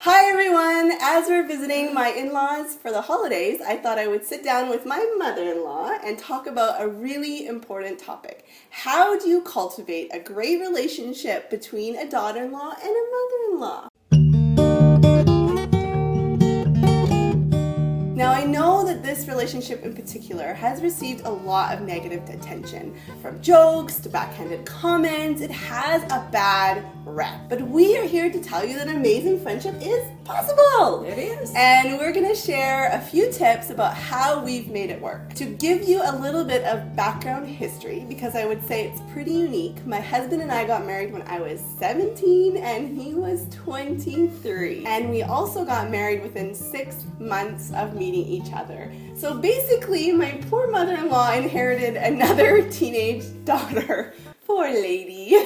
Hi everyone! As we're visiting my in-laws for the holidays, I thought I would sit down with my mother-in-law and talk about a really important topic. How do you cultivate a great relationship between a daughter-in-law and a mother-in-law? Now I know that this relationship in particular has received a lot of negative attention, from jokes to backhanded comments. It has a bad rep. But we are here to tell you that amazing friendship is possible. It is. And we're going to share a few tips about how we've made it work. To give you a little bit of background history, because I would say it's pretty unique, my husband and I got married when I was 17 and he was 23. And we also got married within 6 months of meeting each other. So basically, my poor mother-in-law inherited another teenage daughter. Poor lady.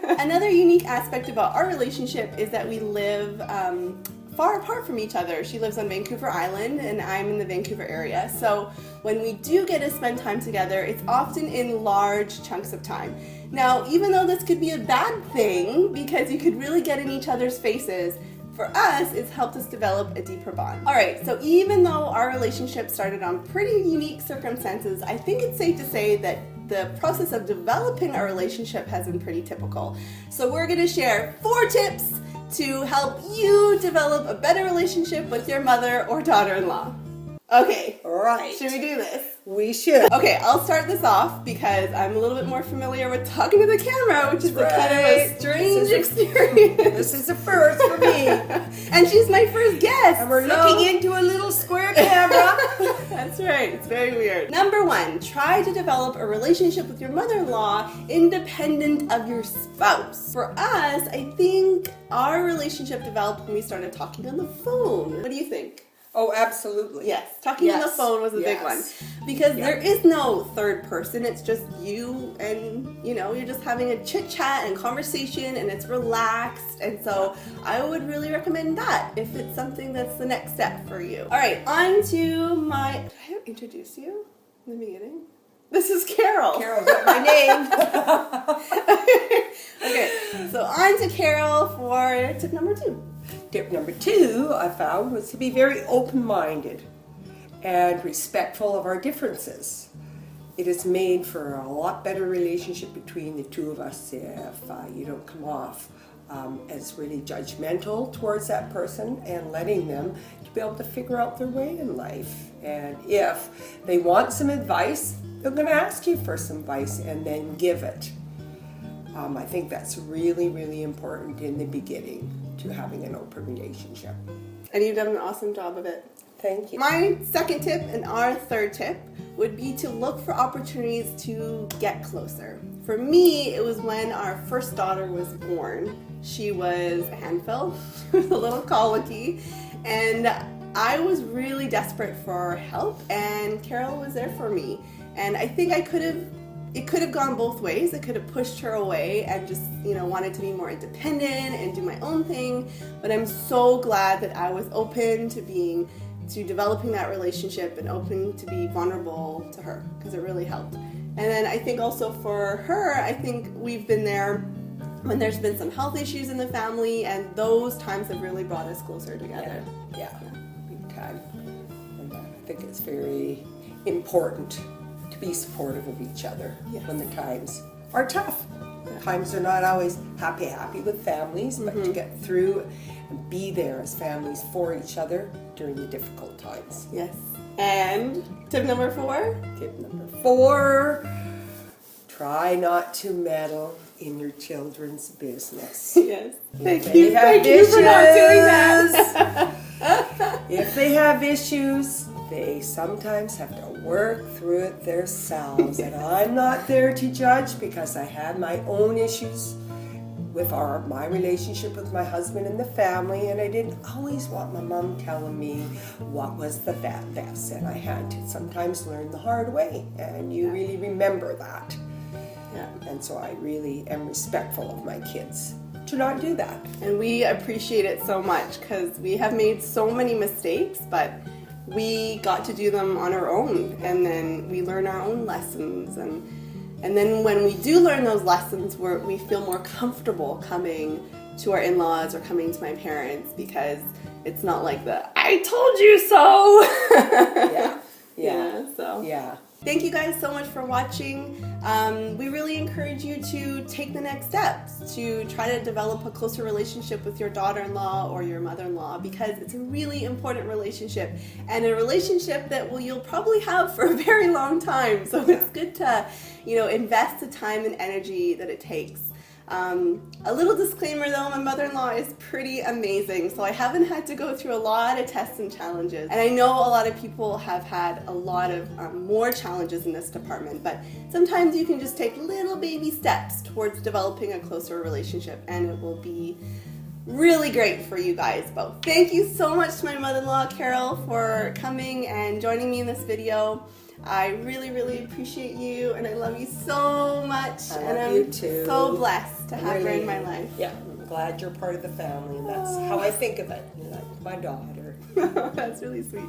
Another unique aspect about our relationship is that we live far apart from each other. She lives on Vancouver Island and I'm in the Vancouver area. So when we do get to spend time together, it's often in large chunks of time. Now, even though this could be a bad thing because you could really get in each other's faces, for us, it's helped us develop a deeper bond. All right, so even though our relationship started on pretty unique circumstances, I think it's safe to say that the process of developing our relationship has been pretty typical. So we're gonna share 4 tips to help you develop a better relationship with your mother or daughter-in-law. Okay, Right. should we do this? We should. Okay, I'll start this off because I'm a little bit more familiar with talking to the camera, which is a kind of a Right. strange experience. This is a first for me. And she's my first guest. And we're so- looking into a little square camera. That's right, it's very weird. Number 1, try to develop a relationship with your mother-in-law independent of your spouse. For us, I think our relationship developed when we started talking on the phone. What do you think? Oh, absolutely. Yes, talking on the Yes. phone was a big one. Yes. Because Yeah. there is no third person, it's just you and, you're just having a chit chat and conversation and it's relaxed. And so I would really recommend that if it's something that's the next step for you. All right, on to my, did I introduce you in the beginning? This is Carol. Carol got my name. Okay, so on to Carol for tip number 2. Tip number 2 I found was to be very open-minded and respectful of our differences. It has made for a lot better relationship between the two of us if you don't come off as really judgmental towards that person and letting them to be able to figure out their way in life. And if they want some advice, they're going to ask you for some advice and then give it. I think that's really, really important in the beginning to having an open relationship. And you've done an awesome job of it. Thank you. My second tip and our third tip would be to look for opportunities to get closer. For me, it was when our first daughter was born. She was a handful, she was a little colicky, and I was really desperate for help, and Carol was there for me. And I think it could have gone both ways. I could have pushed her away and just, wanted to be more independent and do my own thing. But I'm so glad that I was open to developing that relationship and open to be vulnerable to her, because it really helped. And then I think also for her, I think we've been there when there's been some health issues in the family, and those times have really brought us closer together. Yeah, big time. And I think it's very important to be supportive of each other when the times are tough. Times are not always happy with families, but to get through and be there as families for each other during the difficult times. Yes. And tip number 4? Tip number 4, try not to meddle in your children's business. Yes. Thank you for not doing that. If they have issues, they sometimes have to work through it themselves. And I'm not there to judge because I had my own issues with my relationship with my husband and the family, and I didn't always want my mom telling me what was the best, and I had to sometimes learn the hard way, and you really remember that. Yeah. And so I really am respectful of my kids to not do that. And we appreciate it so much because we have made so many mistakes, but we got to do them on our own, and then we learn our own lessons, and then when we do learn those lessons, we feel more comfortable coming to our in-laws or coming to my parents, because it's not like the I told you so. Yeah. So Yeah. thank you guys so much for watching. We really encourage you to take the next steps to try to develop a closer relationship with your daughter-in-law or your mother-in-law, because it's a really important relationship and a relationship that you'll probably have for a very long time. So it's good to, invest the time and energy that it takes. A little disclaimer though, my mother-in-law is pretty amazing, so I haven't had to go through a lot of tests and challenges. And I know a lot of people have had a lot of more challenges in this department, but sometimes you can just take little baby steps towards developing a closer relationship, and it will be really great for you guys both. Thank you so much to my mother-in-law, Carol, for coming and joining me in this video. I really, really appreciate you, and I love you so much. I love you too. So blessed to have her in my life. Yeah, I'm glad you're part of the family, and that's how I think of it. You're like my daughter. That's really sweet.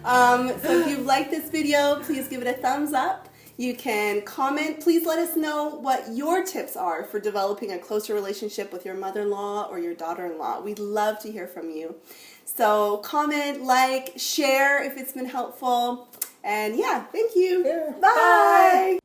So if you like this video, please give it a thumbs up. You can comment. Please let us know what your tips are for developing a closer relationship with your mother-in-law or your daughter-in-law. We'd love to hear from you. So comment, like, share if it's been helpful. And yeah, thank you. Yeah. Bye.